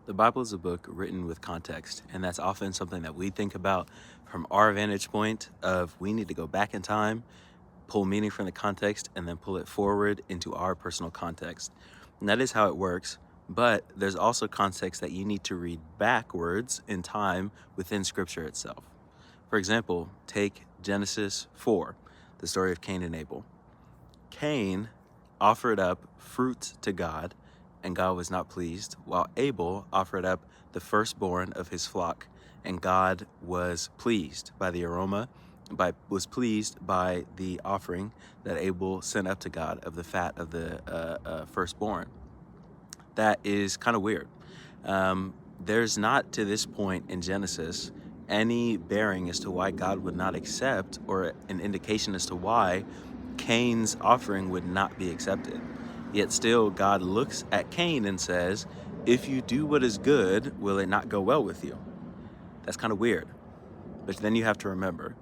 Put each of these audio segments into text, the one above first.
The Bible is a book written with context, and that's often something that we think about from our vantage point of we need to go back in time, pull meaning from the context, and then pull it forward into our personal context. And that is how it works, but there's also context that you need to read backwards in time within Scripture itself. For example, take Genesis 4, the story of Cain and Abel. Cain offered up fruit to God, and God was not pleased, while Abel offered up the firstborn of his flock, and God was pleased by the aroma, was pleased by the offering that Abel sent up to God of the fat of the firstborn. That is kind of weird. There's not, to this point in Genesis, any bearing as to why God would not accept, or an indication as to why Cain's offering would not be accepted. Yet still, God looks at Cain and says, if you do what is good, will it not go well with you? That's kind of weird. But then you have to remember,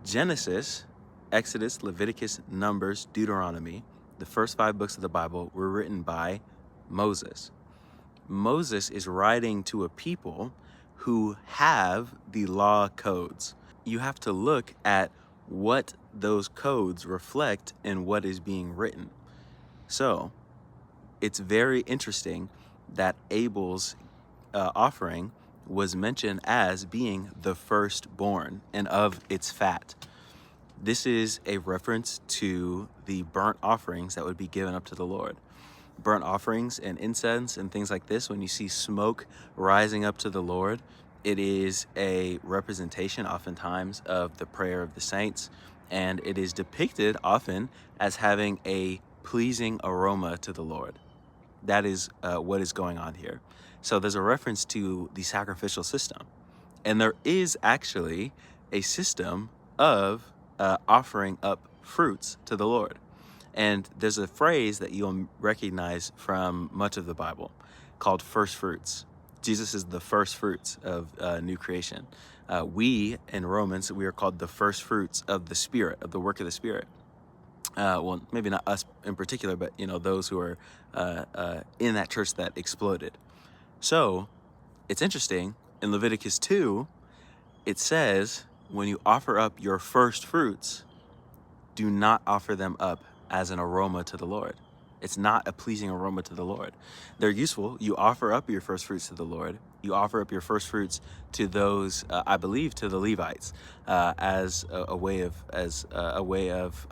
Genesis, Exodus, Leviticus, Numbers, Deuteronomy, the first 5 books of the Bible were written by Moses. Moses is writing to a people who have the law codes. You have to look at what those codes reflect and what is being written. So it's very interesting that Abel's offering was mentioned as being the firstborn and of its fat. This is a reference to the burnt offerings that would be given up to the Lord. Burnt offerings and incense and things like this, when you see smoke rising up to the Lord, it is a representation oftentimes of the prayer of the saints, and it is depicted often as having a pleasing aroma to the Lord. That is what is going on here. So there's a reference to the sacrificial system, and there is actually a system of offering up fruits to the Lord. And there's a phrase that you'll recognize from much of the Bible called first fruits. Jesus is the first fruits of new creation. We in Romans, we are called the first fruits of the Spirit, of the work of the Spirit. Well, maybe not us in particular, but those who are in that church that exploded. So it's interesting, in Leviticus 2, it says, when you offer up your first fruits, do not offer them up as an aroma to the Lord. It's not a pleasing aroma to the Lord. They're useful. You offer up your first fruits to the Lord. You offer up your first fruits to those, I believe, to the Levites, as a way of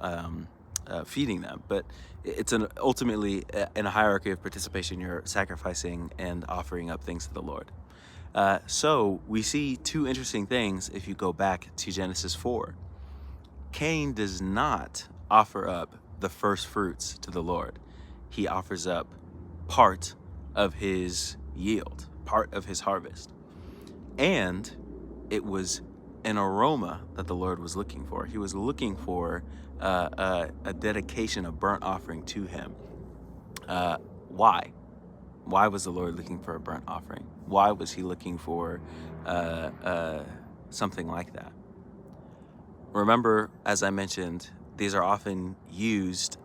feeding them. But it's ultimately in a hierarchy of participation. You're sacrificing and offering up things to the Lord. So we see two interesting things if you go back to Genesis 4. Cain does not offer up the first fruits to the Lord. He offers up part of his yield, part of his harvest. And it was an aroma that the Lord was looking for. He was looking for a dedication, a burnt offering to him. Why? Why was the Lord looking for a burnt offering? Why was he looking for something like that? Remember, as I mentioned, these are often used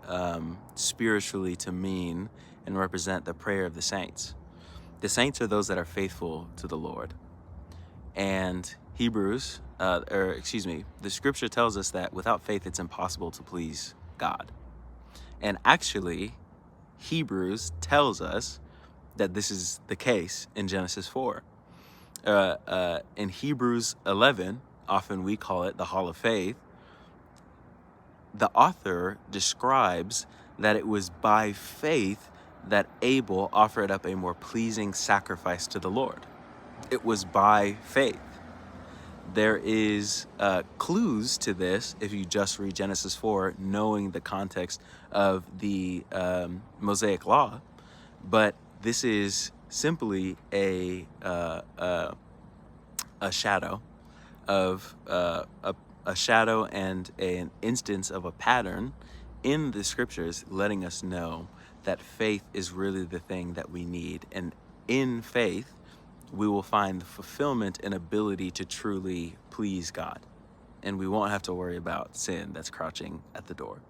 spiritually to mean and represent the prayer of the saints. The saints are those that are faithful to the Lord. And the scripture tells us that without faith, it's impossible to please God. And actually, Hebrews tells us that this is the case in Genesis 4. In Hebrews 11, often we call it the Hall of Faith, the author describes that it was by faith that Abel offered up a more pleasing sacrifice to the Lord. It was by faith. There is clues to this if you just read Genesis 4, knowing the context of the Mosaic Law, but this is simply a shadow of a shadow and an instance of a pattern in the scriptures, letting us know that faith is really the thing that we need. And in faith, we will find the fulfillment and ability to truly please God. And we won't have to worry about sin that's crouching at the door.